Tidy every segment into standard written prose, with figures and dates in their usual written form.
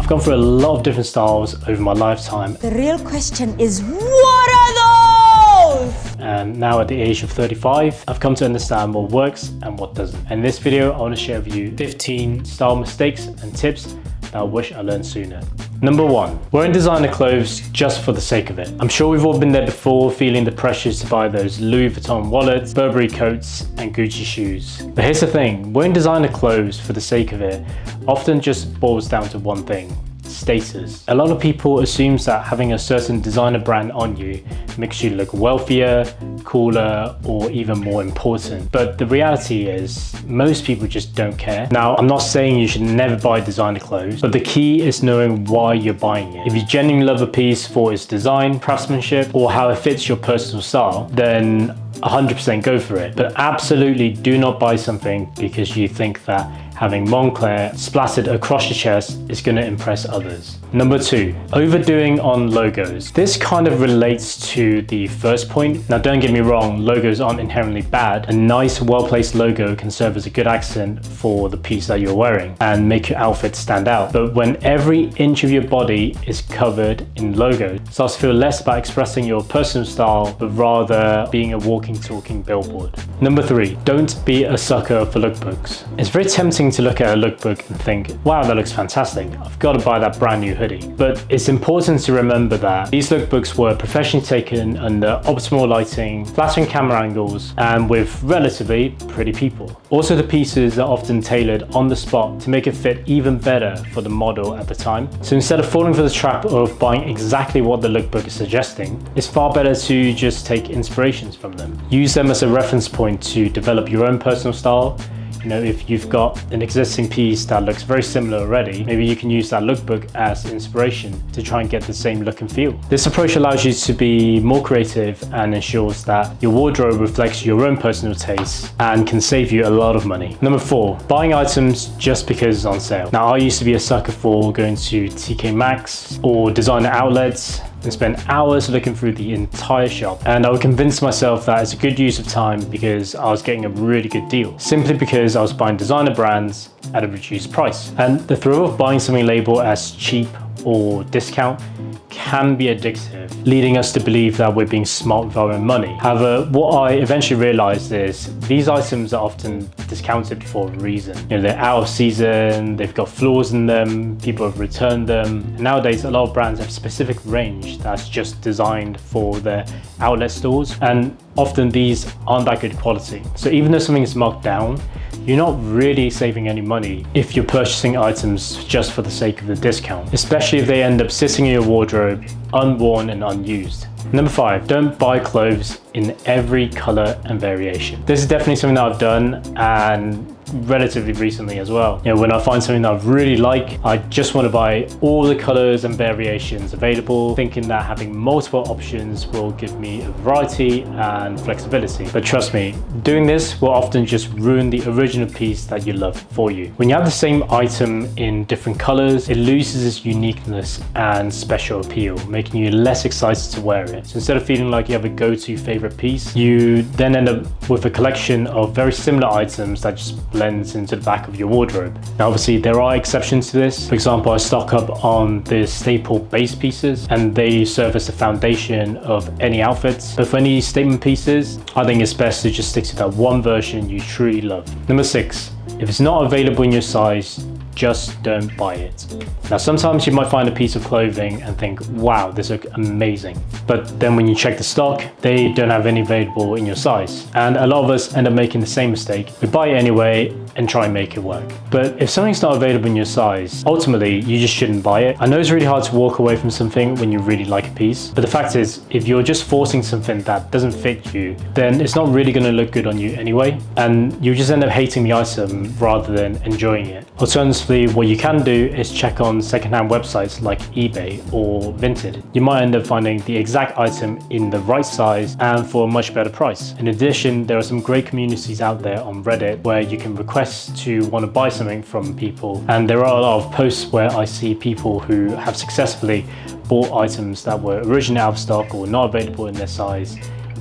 gone through a lot of different styles over my lifetime. The real question is, what are those? And now at the age of 35, I've come to understand what works and what doesn't. And in this video, I want to share with you 15 style mistakes and tips that I wish I learned sooner. Number 1, wearing designer clothes just for the sake of it. I'm sure we've all been there before, feeling the pressures to buy those Louis Vuitton wallets, Burberry coats, and Gucci shoes. But here's the thing, wearing designer clothes for the sake of it often just boils down to one thing: status. A lot of people assume that having a certain designer brand on you makes you look wealthier, cooler, or even more important. But the reality is, most people just don't care. Now, I'm not saying you should never buy designer clothes, but the key is knowing why you're buying it. If you genuinely love a piece for its design, craftsmanship, or how it fits your personal style, then 100% go for it. But absolutely do not buy something because you think that having Moncler splattered across your chest is going to impress others. Number 2, overdoing on logos. This kind of relates to the first point. Now, don't get me wrong, logos aren't inherently bad. A nice, well-placed logo can serve as a good accent for the piece that you're wearing and make your outfit stand out. But when every inch of your body is covered in logo, it starts to feel less about expressing your personal style, but rather being a walking, talking billboard. Number 3, don't be a sucker for lookbooks. It's very tempting to look at a lookbook and think, wow, that looks fantastic. I've got to buy that brand new hoodie. But it's important to remember that these lookbooks were professionally taken under optimal lighting, flattering camera angles, and with relatively pretty people. Also, the pieces are often tailored on the spot to make it fit even better for the model at the time. So instead of falling for the trap of buying exactly what the lookbook is suggesting, it's far better to just take inspirations from them. Use them as a reference point to develop your own personal style. You know, if you've got an existing piece that looks very similar already, maybe you can use that lookbook as inspiration to try and get the same look and feel. This approach allows you to be more creative and ensures that your wardrobe reflects your own personal tastes and can save you a lot of money. Number 4, buying items just because it's on sale. Now, I used to be a sucker for going to TK Maxx or designer outlets and spend hours looking through the entire shop, and I would convince myself that it's a good use of time because I was getting a really good deal, simply because I was buying designer brands at a reduced price. And the thrill of buying something labeled as cheap or discount can be addictive, leading us to believe that we're being smart with our own money. However, what I eventually realized is these items are often discounted for a reason. You know, they're out of season, they've got flaws in them, people have returned them. And nowadays, a lot of brands have a specific range that's just designed for their outlet stores, and often these aren't that good quality. So even though something is marked down, you're not really saving any money if you're purchasing items just for the sake of the discount, especially if they end up sitting in your wardrobe unworn and unused. Number 5, don't buy clothes in every color and variation. This is definitely something that I've done, and relatively recently as well. You know, when I find something that I really like, I just want to buy all the colors and variations available, thinking that having multiple options will give me a variety and flexibility. But trust me, doing this will often just ruin the original piece that you love for you. When you have the same item in different colors, it loses its uniqueness and special appeal, making you less excited to wear it. So instead of feeling like you have a go-to favorite piece, you then end up with a collection of very similar items that just blends into the back of your wardrobe. Now, obviously, there are exceptions to this. For example, I stock up on the staple base pieces, and they serve as the foundation of any outfits. But for any statement pieces, I think it's best to just stick to that one version you truly love. Number 6, if it's not available in your size, just don't buy it. Now, sometimes you might find a piece of clothing and think, wow, this looks amazing. But then when you check the stock, they don't have any available in your size. And a lot of us end up making the same mistake. We buy it anyway and try and make it work. But if something's not available in your size, ultimately, you just shouldn't buy it. I know it's really hard to walk away from something when you really like a piece, but the fact is, if you're just forcing something that doesn't fit you, then it's not really gonna look good on you anyway, and you just end up hating the item rather than enjoying it. Alternatively, what you can do is check on secondhand websites like eBay or Vinted. You might end up finding the exact item in the right size and for a much better price. In addition, there are some great communities out there on Reddit where you can request to want to buy something from people, and there are a lot of posts where I see people who have successfully bought items that were originally out of stock or not available in their size,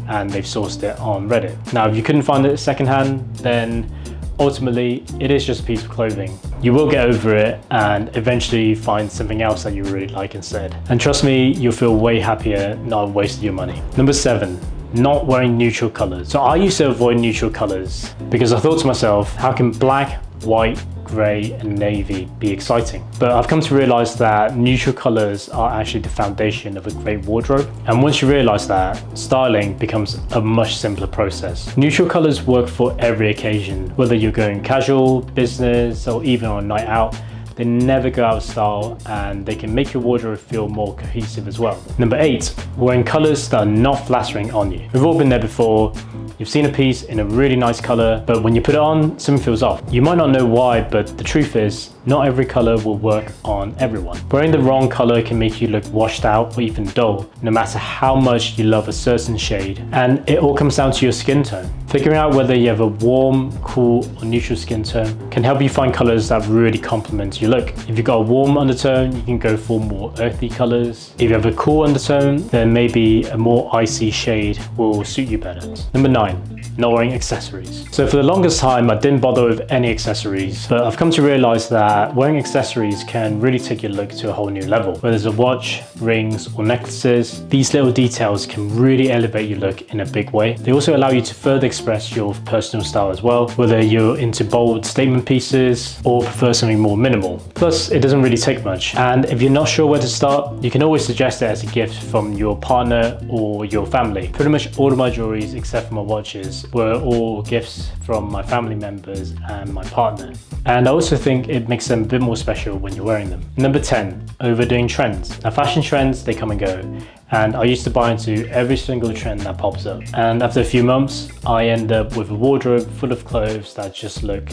and they've sourced it on Reddit. Now, if you couldn't find it secondhand, then ultimately it is just a piece of clothing. You will get over it and eventually find something else that you really like instead. And trust me, you'll feel way happier not wasting your money. Number 7, not wearing neutral colors. So I used to avoid neutral colors because I thought to myself, how can black, white, grey and navy be exciting? But I've come to realize that neutral colors are actually the foundation of a great wardrobe. And once you realize that, styling becomes a much simpler process. Neutral colors work for every occasion, whether you're going casual, business, or even on a night out. They never go out of style and they can make your wardrobe feel more cohesive as well. Number 8, wearing colors that are not flattering on you. We've all been there before. You've seen a piece in a really nice color, but when you put it on, something feels off. You might not know why, but the truth is, not every color will work on everyone. Wearing the wrong color can make you look washed out or even dull, no matter how much you love a certain shade. And it all comes down to your skin tone. Figuring out whether you have a warm, cool, or neutral skin tone can help you find colors that really complement your look. If you've got a warm undertone, you can go for more earthy colors. If you have a cool undertone, then maybe a more icy shade will suit you better. Number 9, not wearing accessories. So for the longest time, I didn't bother with any accessories, but I've come to realize that wearing accessories can really take your look to a whole new level. Whether it's a watch, rings, or necklaces, these little details can really elevate your look in a big way. They also allow you to further express your personal style as well, whether you're into bold statement pieces or prefer something more minimal. Plus, it doesn't really take much. And if you're not sure where to start, you can always suggest it as a gift from your partner or your family. Pretty much all of my jewelries, except for my watches, were all gifts from my family members and my partner. And I also think it makes them a bit more special when you're wearing them. Number 10, overdoing trends. Now fashion trends, they come and go. And I used to buy into every single trend that pops up. And after a few months, I end up with a wardrobe full of clothes that just look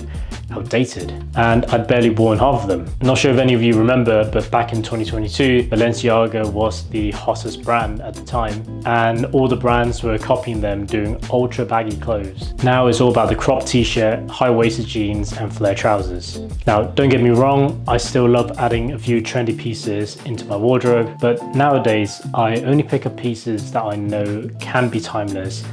outdated. And I'd barely worn half of them. Not sure if any of you remember, but back in 2022, Balenciaga was the hottest brand at the time. And all the brands were copying them, doing ultra baggy clothes. Now it's all about the cropped t-shirt, high-waisted jeans, and flare trousers. Now, don't get me wrong, I still love adding a few trendy pieces into my wardrobe, but nowadays, I only pick up pieces that I know can be timeless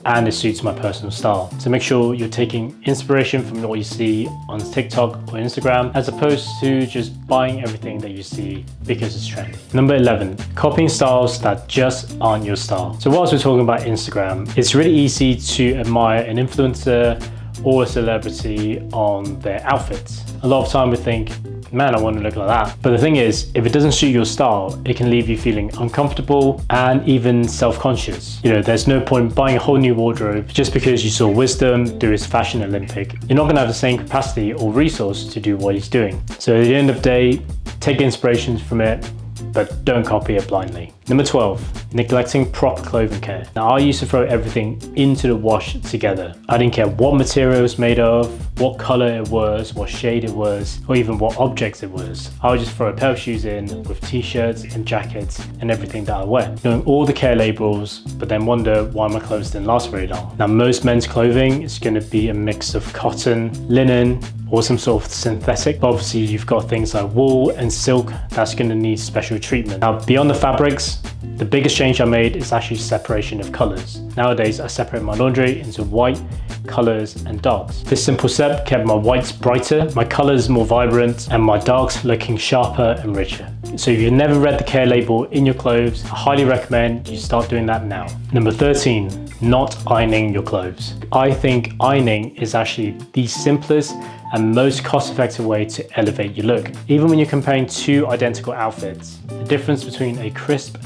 and it suits my personal style. So make sure you're taking inspiration from what you see on TikTok or Instagram, as opposed to just buying everything that you see because it's trendy. Number 11, copying styles that just aren't your style. So whilst we're talking about Instagram, it's really easy to admire an influencer or a celebrity on their outfits. A lot of time we think, man, I want to look like that. But the thing is, if it doesn't suit your style, it can leave you feeling uncomfortable and even self-conscious. You know, there's no point buying a whole new wardrobe just because you saw Wisdom do his fashion Olympic. You're not gonna have the same capacity or resource to do what he's doing. So at the end of the day, take inspirations from it, but don't copy it blindly. Number 12, neglecting proper clothing care. Now, I used to throw everything into the wash together. I didn't care what material it was made of, what color it was, what shade it was, or even what objects it was. I would just throw a pair of shoes in with t-shirts and jackets and everything that I wear, knowing all the care labels, but then wonder why my clothes didn't last very long. Now, most men's clothing is going to be a mix of cotton, linen, or some sort of synthetic. But obviously, you've got things like wool and silk that's going to need special treatment. Now, beyond the fabrics, the biggest change I made is actually separation of colors. Nowadays, I separate my laundry into white, colors, and darks. This simple step kept my whites brighter, my colors more vibrant, and my darks looking sharper and richer. So if you've never read the care label in your clothes, I highly recommend you start doing that now. Number 13, not ironing your clothes. I think ironing is actually the simplest and most cost-effective way to elevate your look. Even when you're comparing two identical outfits, the difference between a crisp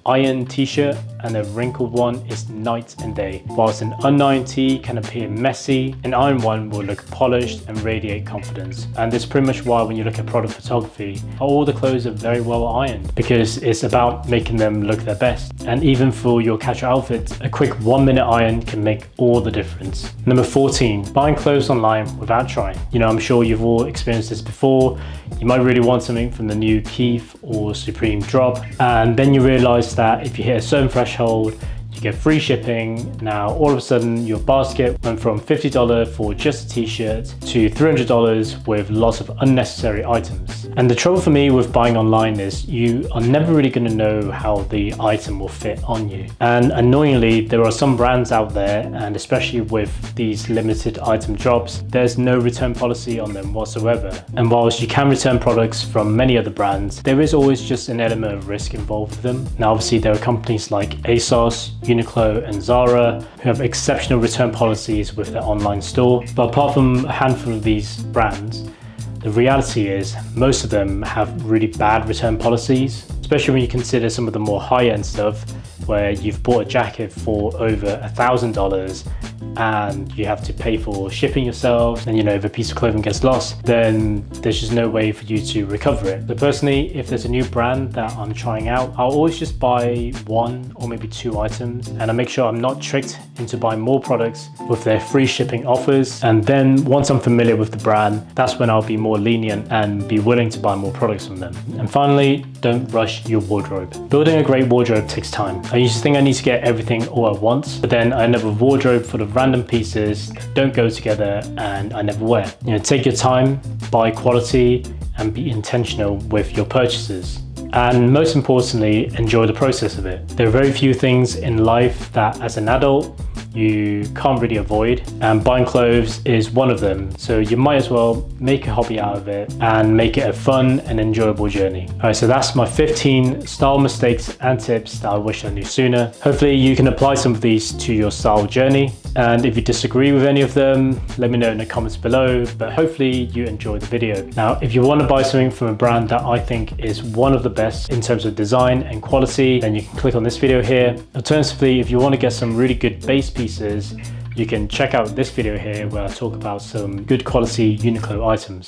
ironed t-shirt and a wrinkled one is night and day. Whilst an unironed tee can appear messy, an ironed one will look polished and radiate confidence. And that's pretty much why when you look at product photography, all the clothes are very well ironed, because it's about making them look their best. And even for your casual outfits, a quick 1-minute iron can make all the difference. Number 14, buying clothes online without trying. You know, I'm sure you've all experienced this before. You might really want something from the new Keith or Supreme drop, and then you realize that if you hit a certain threshold, you get free shipping. Now, all of a sudden your basket went from $50 for just a t-shirt to $300 with lots of unnecessary items. And the trouble for me with buying online is you are never really going to know how the item will fit on you. And annoyingly, there are some brands out there, and especially with these limited item drops, there's no return policy on them whatsoever. And whilst you can return products from many other brands, there is always just an element of risk involved with them. Now, obviously there are companies like ASOS, Uniqlo and Zara who have exceptional return policies with their online store. But apart from a handful of these brands, the reality is most of them have really bad return policies, especially when you consider some of the more high-end stuff where you've bought a jacket for over $1,000 and you have to pay for shipping yourself, and if a piece of clothing gets lost, then there's just no way for you to recover it. But personally, if there's a new brand that I'm trying out, I'll always just buy 1 or maybe 2 items, and I make sure I'm not tricked into buying more products with their free shipping offers. And then once I'm familiar with the brand, that's when I'll be more lenient and be willing to buy more products from them. And finally, don't rush your wardrobe. Building a great wardrobe takes time. I used to think I need to get everything all at once, but then I end up with a wardrobe full of random pieces that don't go together and I never wear. Take your time, buy quality, and be intentional with your purchases. And most importantly, enjoy the process of it. There are very few things in life that as an adult you can't really avoid, and buying clothes is one of them. So you might as well make a hobby out of it and make it a fun and enjoyable journey. All right, so that's my 15 style mistakes and tips that I wish I knew sooner. Hopefully you can apply some of these to your style journey. And if you disagree with any of them, let me know in the comments below, but hopefully you enjoyed the video. Now, if you want to buy something from a brand that I think is one of the best in terms of design and quality, then you can click on this video here. Alternatively, if you want to get some really good base pieces, you can check out this video here where I talk about some good quality Uniqlo items.